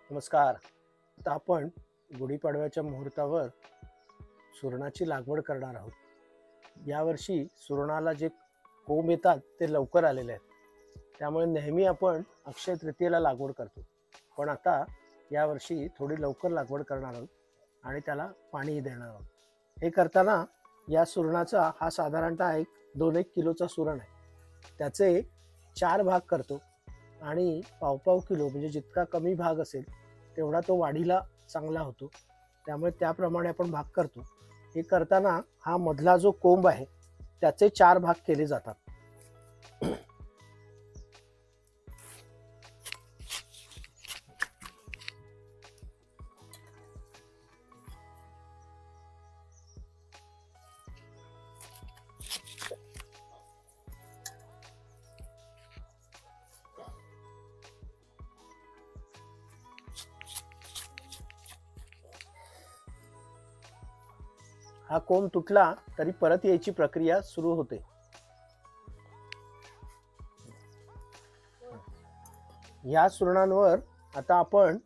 नमस्कार. आता आपण गुढीपाडव्याच्या मुहूर्तावर सुरणाची लागवड करणार आहोत. यावर्षी सुरणाला जे कोंब येतात ते लवकर आलेले आहेत, त्यामुळे नेहमी आपण अक्षय तृतीयेला लागवड करतो. पण आता यावर्षी थोडी लवकर लागवड करणार आहोत आणि त्याला पाणी देणार आहोत. हे करताना या सुरणाचा हा साधारणतः 2-1 किलोचा सुरण आहे. त्याचे 4 भाग करतो आणि पाव किलो म्हणजे जितका कमी भाग असेल तेवढा तो वाढीला चांगला होतो, त्यामुळे त्याप्रमाणे आपण भाग करतो. हे करताना हा मधला जो कोंब आहे त्याचे 4 भाग केले जातात. हा कोंब तुटला तरी परत यायची प्रक्रिया सुरू होते. या सुरणांवर आता आपण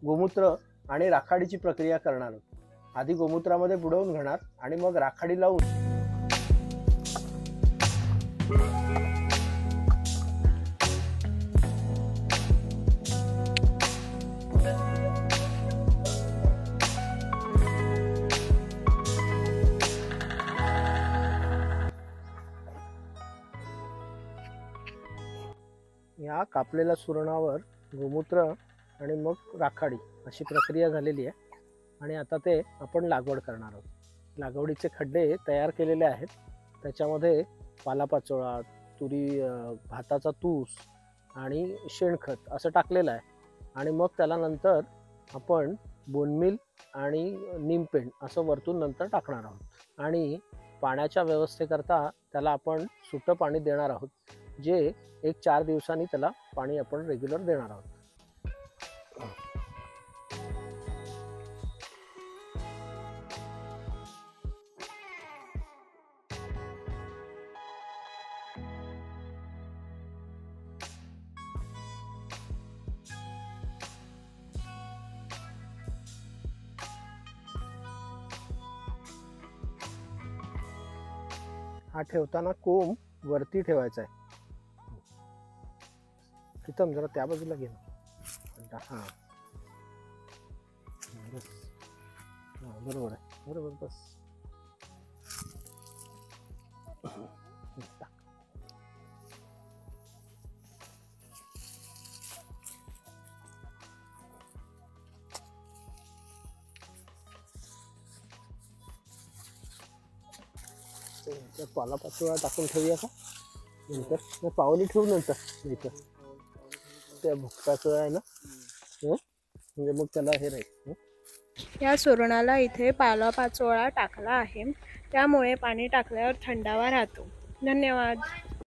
गोमूत्र आणि राखाडीची प्रक्रिया करणार आहोत. आधी गोमूत्रामध्ये बुडवून घेणार आणि मग राखाडी लावून या कापलेल्या सुरणावर गोमूत्र आणि मग राखाडी अशी प्रक्रिया झालेली आहे आणि आता ते आपण लागवड करणार आहोत. लागवडीचे खड्डे तयार केलेले आहेत. त्याच्यामध्ये पालापाचोळा, भाताचा तूस आणि शेणखत असं टाकलेलं आहे आणि मग त्याला नंतर आपण बोनमील आणि निमपेंड असं वरतून नंतर टाकणार आहोत. आणि पाण्याच्या व्यवस्थेकरता त्याला आपण सुटं पाणी देणार आहोत, जे 1-4 दिवसांनी त्याला पाणी आपण रेग्युलर देणार आहोत. हा ठेवताना कोंब वरती ठेवायचा आहे. कितम जरा त्या बाजूला घे ना. हां बस, हां बरोबर आहे, बरोबर. बस पालापाचोळा टाकून ठेवूया का नंतर? पावली ठेवू नंतर इथं त्या भुकटाचं आहे ना, म्हणजे मग त्याला हे राहील. या सुरणाला इथे पालापाचोळा टाकला आहे, त्यामुळे पाणी टाकल्यावर थंडावा राहतो. धन्यवाद.